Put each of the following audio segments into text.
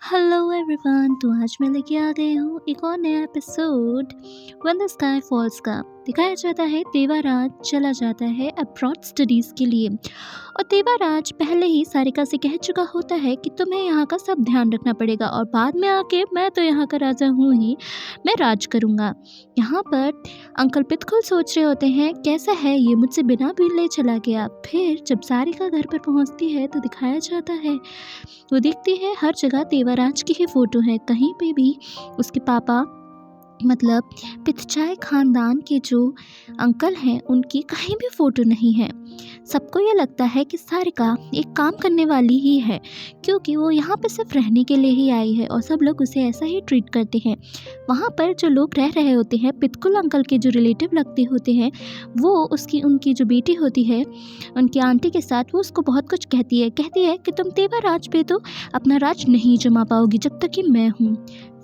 Hello everyone. तो आज मैं लेके आ गई हूँ एक और नया episode when the sky falls का। दिखाया जाता है देवाराज चला जाता है अब्रॉड स्टडीज़ के लिए और देवाराज पहले ही सारिका से कह चुका होता है कि तुम्हें यहाँ का सब ध्यान रखना पड़ेगा और बाद में आके मैं तो यहाँ का राजा हूँ ही, मैं राज करूँगा। यहाँ पर अंकल पितकुल सोच रहे होते हैं कैसा है ये मुझसे बिना मिले चला गया। फिर जब सारिका घर पर पहुँचती है तो दिखाया जाता है वो देखती है हर जगह देवाराज की ही फ़ोटो है, कहीं पे भी उसके पापा मतलब पितचाई ख़ानदान के जो अंकल हैं उनकी कहीं भी फ़ोटो नहीं है। सबको ये लगता है कि सारिका एक काम करने वाली ही है क्योंकि वो यहाँ पे सिर्फ रहने के लिए ही आई है और सब लोग उसे ऐसा ही ट्रीट करते हैं। वहाँ पर जो लोग रह रहे होते हैं पितकुल अंकल के जो रिलेटिव लगते होते हैं वो उनकी जो बेटी होती है उनकी आंटी के साथ वो उसको बहुत कुछ कहती है कि तुम देवाराज पे तो अपना राज नहीं जमा पाओगी जब तक कि मैं हूँ।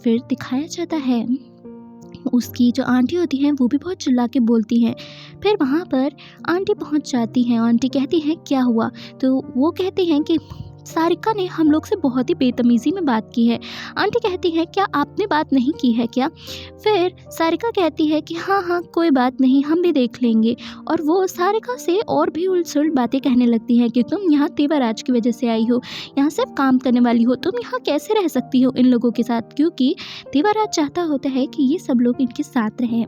फिर दिखाया जाता है उसकी जो आंटी होती हैं वो भी बहुत चिल्ला के बोलती हैं। फिर वहाँ पर आंटी पहुँच जाती हैं। आंटी कहती हैं क्या हुआ, तो वो कहती हैं कि सारिका ने हम लोग से बहुत ही बेतमीज़ी में बात की है। आंटी कहती हैं क्या आपने बात नहीं की है क्या। फिर सारिका कहती है कि हाँ कोई बात नहीं, हम भी देख लेंगे। और वो सारिका से और भी उल्ट बातें कहने लगती हैं कि तुम यहाँ देवाराज की वजह से आई हो, यहाँ सिर्फ काम करने वाली हो, तुम यहाँ कैसे रह सकती हो इन लोगों के साथ, क्योंकि देवाराज चाहता होता है कि ये सब लोग इनके साथ रहें।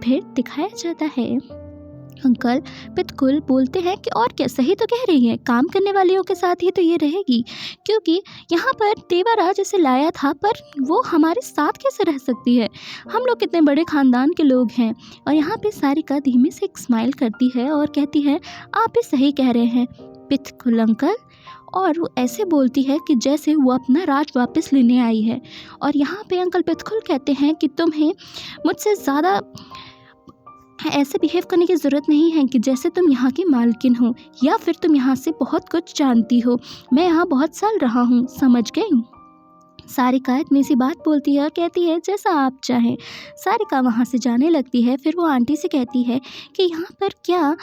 फिर दिखाया जाता है अंकल पितकुल बोलते हैं कि और क्या, सही तो कह रही है, काम करने वालियों के साथ ही तो ये रहेगी क्योंकि यहाँ पर देवाराज इसे लाया था, पर वो हमारे साथ कैसे रह सकती है, हम लोग कितने बड़े ख़ानदान के लोग हैं। और यहाँ पे सारिका धीमे से एक स्माइल करती है और कहती है आप भी सही कह रहे हैं पितकुल अंकल। और वो ऐसे बोलती है कि जैसे वो अपना राज वापस लेने आई है। और यहाँ पे अंकल पितकुल कहते हैं कि तुम्हें मुझसे ज़्यादा ऐसे बिहेव करने की ज़रूरत नहीं है कि जैसे तुम यहाँ की मालकिन हो या फिर तुम यहाँ से बहुत कुछ जानती हो, मैं यहाँ बहुत साल रहा हूँ, समझ गई। सारिका इतनी सी बात बोलती है और कहती है जैसा आप चाहें। सारिका वहाँ से जाने लगती है। फिर वो आंटी से कहती है कि यहाँ पर क्या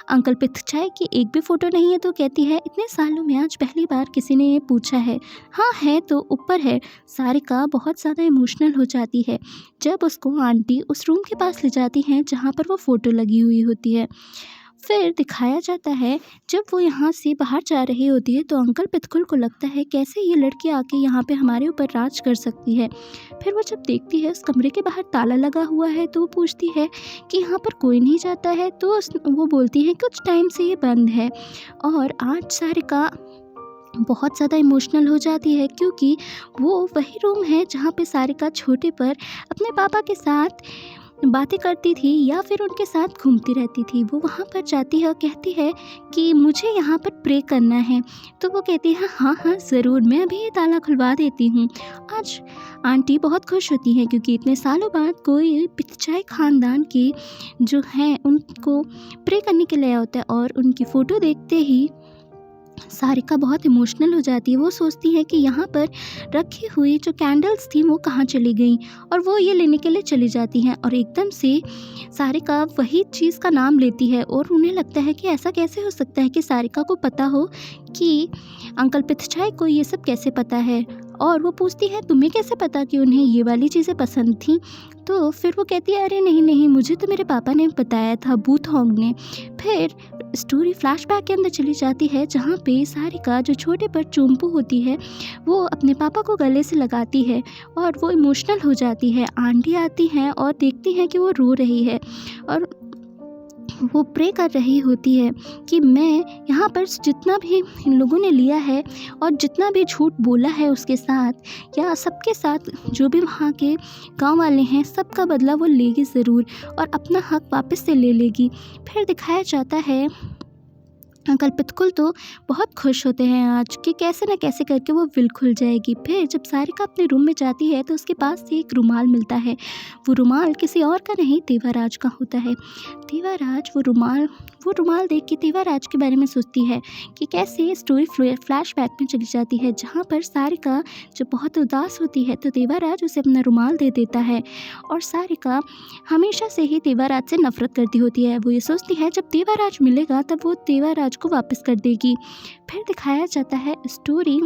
अंकल पितचाई की एक भी फ़ोटो नहीं है, तो कहती है इतने सालों में आज पहली बार किसी ने ये पूछा है। हाँ है तो ऊपर है। सारिका बहुत ज़्यादा इमोशनल हो जाती है जब उसको आंटी उस रूम के पास ले जाती हैं जहाँ पर वो फ़ोटो लगी हुई होती है। फिर दिखाया जाता है जब वो यहाँ से बाहर जा रही होती है तो अंकल पितकुल को लगता है कैसे ये लड़की आके यहाँ पे हमारे ऊपर राज कर सकती है। फिर वो जब देखती है उस कमरे के बाहर ताला लगा हुआ है तो वो पूछती है कि यहाँ पर कोई नहीं जाता है, तो वो बोलती है कुछ टाइम से ये बंद है। और आज सारिका बहुत ज़्यादा इमोशनल हो जाती है क्योंकि वो वही रूम है जहाँ पे सारिका छोटे पर अपने पापा के साथ बातें करती थी या फिर उनके साथ घूमती रहती थी। वो वहाँ पर जाती है और कहती है कि मुझे यहाँ पर प्रे करना है, तो वो कहती है हाँ ज़रूर, मैं अभी ये ताला खुलवा देती हूँ। आज आंटी बहुत खुश होती हैं क्योंकि इतने सालों बाद कोई पितचाई ख़ानदान के जो हैं उनको प्रे करने के लिए होता है। और उनकी फ़ोटो देखते ही सारिका बहुत इमोशनल हो जाती है। वो सोचती है कि यहाँ पर रखी हुई जो कैंडल्स थी वो कहाँ चली गई और वो ये लेने के लिए चली जाती हैं। और एकदम से सारिका वही चीज़ का नाम लेती है और उन्हें लगता है कि ऐसा कैसे हो सकता है कि सारिका को पता हो कि अंकल पितचाई को ये सब कैसे पता है। और वो पूछती है तुम्हें कैसे पता कि उन्हें ये वाली चीज़ें पसंद थी। तो फिर वो कहती है अरे नहीं, मुझे तो मेरे पापा ने बताया था, बूथोंग ने। फिर स्टोरी फ्लैशबैक के अंदर चली जाती है जहाँ पे सारिका जो छोटे पर चुम्पू होती है वो अपने पापा को गले से लगाती है और वो इमोशनल हो जाती है। आंटी आती हैं और देखती हैं कि वो रो रही है और वो प्रे कर रही होती है कि मैं यहाँ पर जितना भी इन लोगों ने लिया है और जितना भी झूठ बोला है उसके साथ या सबके साथ जो भी वहाँ के गांव वाले हैं सबका बदला वो लेगी ज़रूर और अपना हक वापस से ले लेगी। फिर दिखाया जाता है अंकल पितकुल तो बहुत खुश होते हैं आज कि कैसे न कैसे करके वो विल खुल जाएगी। फिर जब सारिका अपने रूम में जाती है तो उसके पास से एक रुमाल मिलता है। वो रुमाल किसी और का नहीं देवाराज का होता है। देवाराज वो रुमाल देख के देवाराज के बारे में सोचती है कि कैसे स्टोरी फ्लैशबैक में चली जाती है जहाँ पर सारिका जो बहुत उदास होती है तो देवाराज उसे अपना रुमाल दे देता है। और सारिका हमेशा से ही देवाराज से नफरत करती होती है। वो ये सोचती है जब देवाराज मिलेगा तब वो देवाराज को वापस कर देगी। फिर दिखाया जाता है स्टोरी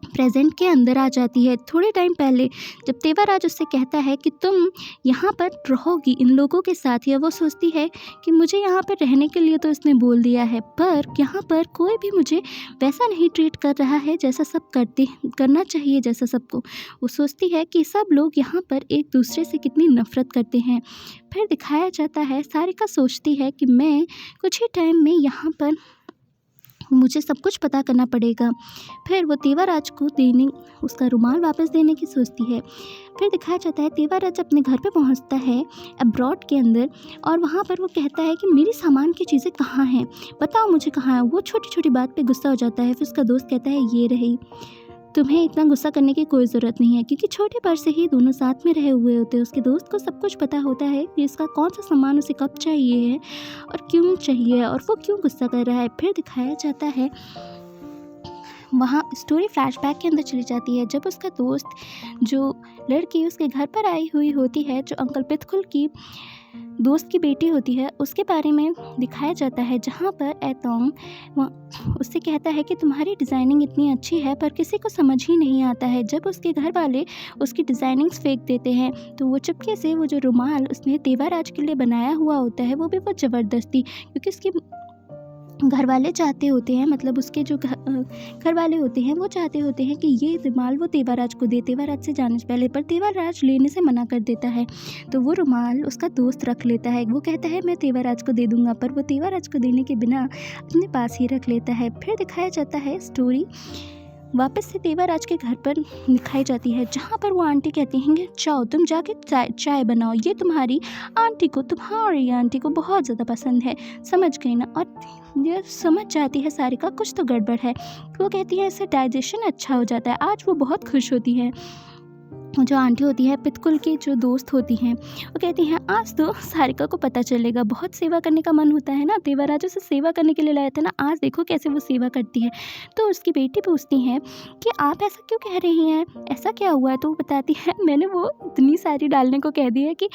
प्रेजेंट के अंदर आ जाती है। थोड़े टाइम पहले जब तेवाराज उससे कहता है कि तुम यहाँ पर रहोगी इन लोगों के साथ, या वो सोचती है कि मुझे यहाँ पर रहने के लिए तो इसने बोल दिया है, पर यहाँ पर कोई भी मुझे वैसा नहीं ट्रीट कर रहा है जैसा सब करना चाहिए, जैसा सबको। वो सोचती है कि सब लोग यहाँ पर एक दूसरे से कितनी नफरत करते हैं। फिर दिखाया जाता है सारिका सोचती है कि मैं कुछ ही टाइम में यहाँ पर मुझे सब कुछ पता करना पड़ेगा। फिर वो तेवाराज को उसका रुमाल वापस देने की सोचती है। फिर दिखाया जाता है तेवाराज अपने घर पे पहुंचता है अब्रॉड के अंदर, और वहाँ पर वो कहता है कि मेरी सामान की चीज़ें कहाँ हैं, बताओ मुझे कहाँ है। वो छोटी छोटी बात पे गुस्सा हो जाता है। फिर उसका दोस्त कहता है ये रही, तुम्हें इतना गुस्सा करने की कोई ज़रूरत नहीं है, क्योंकि छोटे पर से ही दोनों साथ में रहे हुए होते हैं। उसके दोस्त को सब कुछ पता होता है कि इसका कौन सा सामान उसे कब चाहिए है और क्यों चाहिए, और वो क्यों गुस्सा कर रहा है। फिर दिखाया जाता है वहाँ स्टोरी फ्लैशबैक के अंदर चली जाती है, जब उसका दोस्त, जो लड़की उसके घर पर आई हुई होती है, जो अंकल पितकुल की दोस्त की बेटी होती है, उसके बारे में दिखाया जाता है, जहाँ पर एतोंग उससे कहता है कि तुम्हारी डिज़ाइनिंग इतनी अच्छी है पर किसी को समझ ही नहीं आता है। जब उसके घर वाले उसकी डिज़ाइनिंग्स फेंक देते हैं तो वो चुपके से वो जो रुमाल उसने तेवाराज के लिए बनाया हुआ होता है, वो भी वो ज़बरदस्ती, क्योंकि उसके घर वाले चाहते होते हैं, मतलब उसके जो घर वाले होते हैं वो चाहते होते हैं कि ये रुमाल वो तेवाराज को दे, तेवाराज से जाने से पहले, पर तेवाराज लेने से मना कर देता है। तो वो रुमाल उसका दोस्त रख लेता है। वो कहता है मैं तेवाराज को दे दूंगा, पर वो तेवाराज को देने के बिना अपने पास ही रख लेता है। फिर दिखाया जाता है स्टोरी वापस से तेवाराज के घर पर दिखाई जाती है, जहाँ पर वो आंटी कहती हैं कि जाओ तुम जाके चाय बनाओ, ये तुम्हारी आंटी को बहुत ज़्यादा पसंद है, समझ गई ना। और ये समझ जाती है सारिका कुछ तो गड़बड़ है। वो कहती है इससे डाइजेशन अच्छा हो जाता है। आज वो बहुत खुश होती है। जो आंटी होती है पितकुल की जो दोस्त होती हैं, वो कहती हैं आज तो सारिका को पता चलेगा, बहुत सेवा करने का मन होता है ना, तेवाराज उसे सेवा करने के लिए लाया था ना, आज देखो कैसे वो सेवा करती है। तो उसकी बेटी पूछती हैं कि आप ऐसा क्यों कह रही हैं, ऐसा क्या हुआ है। तो वो बताती है मैंने वो इतनी सारी डालने को कह दी है कि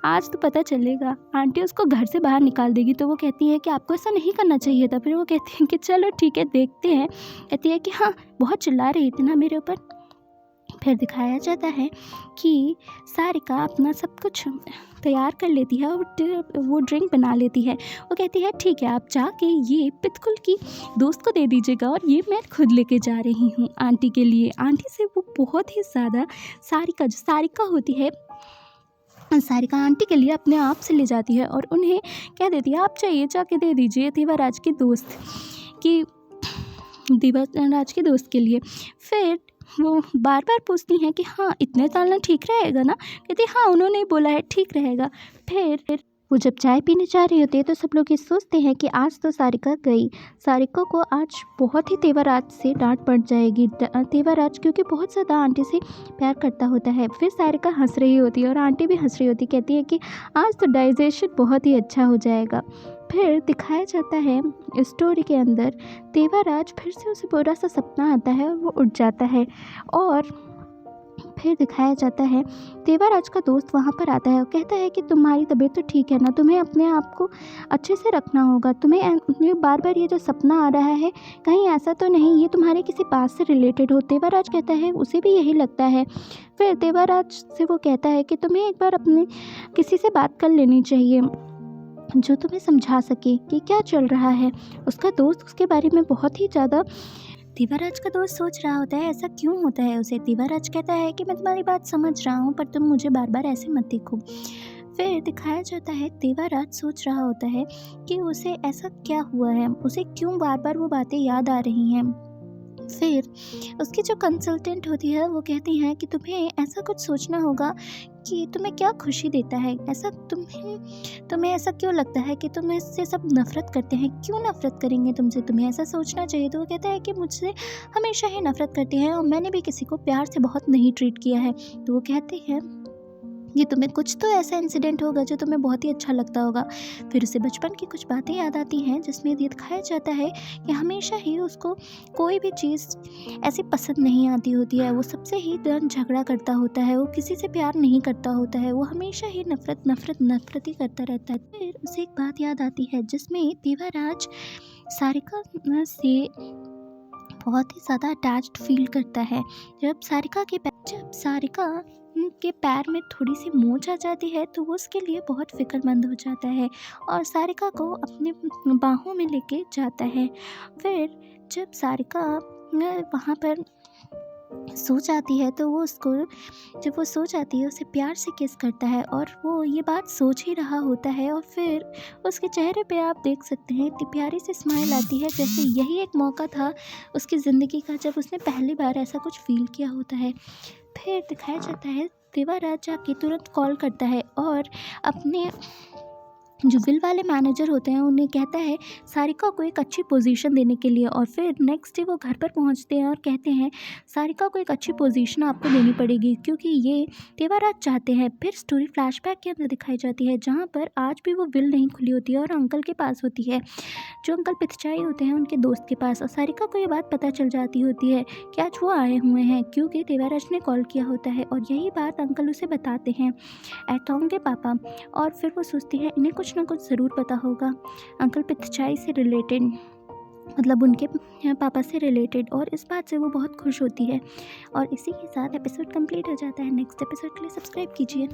आज तो पता चलेगा, आंटी उसको घर से बाहर निकाल देगी। तो वो कहती है कि आपको ऐसा नहीं करना चाहिए था। फिर वो कहती हैं कि चलो ठीक है देखते हैं। कहती है कि हाँ बहुत चिल्ला रही थी ना मेरे ऊपर। फिर दिखाया जाता है कि सारिका अपना सब कुछ तैयार कर लेती है और वो ड्रिंक बना लेती है। वो कहती है ठीक है आप जाके ये पितकुल की दोस्त को दे दीजिएगा, और ये मैं खुद लेके जा रही हूँ आंटी के लिए। आंटी से वो बहुत ही ज़्यादा सारिका होती है, सारिका आंटी के लिए अपने आप से ले जाती है और उन्हें कह देती है आप चाहिए जाके दे दीजिए तेवाराज के दोस्त के लिए। फिर वो बार बार पूछती हैं कि हाँ इतने डालना ठीक रहेगा ना। कहती हाँ उन्होंने बोला है ठीक रहेगा। फिर वो जब चाय पीने जा रही होती है तो सब लोग ये सोचते हैं कि आज तो सारिका गई, सारिका को आज बहुत ही तेवाराज से डांट पड़ जाएगी। तेवाराज क्योंकि बहुत ज़्यादा आंटी से प्यार करता होता है। फिर सारिका हंस रही होती है और आंटी भी हंस रही होती, कहती है कि आज तो डाइजेशन बहुत ही अच्छा हो जाएगा। फिर दिखाया जाता है स्टोरी के अंदर तेवाराज फिर से उसे बुरा सा सपना आता है और वो उठ जाता है। और फिर दिखाया जाता है तेवाराज का दोस्त वहाँ पर आता है और कहता है कि तुम्हारी तबीयत तो ठीक है ना, तुम्हें अपने आप को अच्छे से रखना होगा, तुम्हें बार बार ये जो सपना आ रहा है कहीं ऐसा तो नहीं ये तुम्हारे किसी बात से रिलेटेड हो। तेवाराज कहता है उसे भी यही लगता है। फिर तेवाराज से वो कहता है कि तुम्हें एक बार अपने किसी से बात कर लेनी चाहिए जो तुम्हें समझा सके कि क्या चल रहा है। उसका दोस्त उसके बारे में बहुत ही ज़्यादा, तेवाराज का दोस्त सोच रहा होता है ऐसा क्यों होता है उसे। तेवाराज कहता है कि मैं तुम्हारी बात समझ रहा हूँ पर तुम मुझे बार बार ऐसे मत देखो। फिर दिखाया जाता है तेवाराज सोच रहा होता है कि उसे ऐसा क्या हुआ है, उसे क्यों बार बार वो बातें याद आ रही हैं। फिर उसकी जो कंसल्टेंट होती है वो कहती हैं कि तुम्हें ऐसा कुछ सोचना होगा कि तुम्हें क्या खुशी देता है, ऐसा तुम्हें ऐसा क्यों लगता है कि तुम इससे सब नफ़रत करते हैं, क्यों नफ़रत करेंगे तुमसे, तुम्हें ऐसा सोचना चाहिए। तो वो कहता है कि मुझसे हमेशा ही नफ़रत करते हैं और मैंने भी किसी को प्यार से बहुत नहीं ट्रीट किया है। तो वो कहते हैं कि तुम्हें कुछ तो ऐसा इंसिडेंट होगा जो तुम्हें बहुत ही अच्छा लगता होगा। फिर उसे बचपन की कुछ बातें याद आती हैं जिसमें ये दिखाया जाता है कि हमेशा ही उसको कोई भी चीज़ ऐसी पसंद नहीं आती होती है, वो सबसे ही झगड़ा करता होता है, वो किसी से प्यार नहीं करता होता है, वो हमेशा ही नफरत ही करता रहता है। फिर उसे एक बात याद आती है जिसमें तेवाराज सारिका से बहुत ही ज़्यादा अटैच्ड फील करता है। जब सारिका के पैर में थोड़ी सी मोच आ जाती है तो वो उसके लिए बहुत फ़िक्रमंद हो जाता है और सारिका को अपने बाहों में लेके जाता है। फिर जब सारिका वहाँ पर सो जाती है तो जब वो सो जाती है उसे प्यार से किस करता है और वो ये बात सोच ही रहा होता है और फिर उसके चेहरे पे आप देख सकते हैं इतनी प्यारी सी स्माइल आती है, जैसे यही एक मौका था उसकी ज़िंदगी का जब उसने पहली बार ऐसा कुछ फ़ील किया होता है। फिर दिखाया जाता है देवाराज जाके तुरंत कॉल करता है और अपने जो विल वाले मैनेजर होते हैं उन्हें कहता है सारिका को एक अच्छी पोजीशन देने के लिए। और फिर नेक्स्ट डे वो घर पर पहुंचते हैं और कहते हैं सारिका को एक अच्छी पोजीशन आपको देनी पड़ेगी क्योंकि ये देवाराज चाहते हैं। फिर स्टोरी फ्लैशबैक के अंदर दिखाई जाती है जहां पर आज भी वो विल नहीं खुली होती है और अंकल के पास होती है, जो अंकल पिथचाई होते हैं उनके दोस्त के पास। और सारिका को ये बात पता चल जाती होती है कि आज वो आए हुए हैं क्योंकि देवाराज ने कॉल किया होता है और यही बात अंकल उसे बताते हैं एटोंग के पापा। और फिर वो सोचती है इन्हें कुछ ना कुछ ज़रूर पता होगा अंकल पिथचाई से रिलेटेड, मतलब उनके पापा से रिलेटेड, और इस बात से वो बहुत खुश होती है। और इसी के साथ एपिसोड कंप्लीट हो जाता है। नेक्स्ट एपिसोड के लिए सब्सक्राइब कीजिए।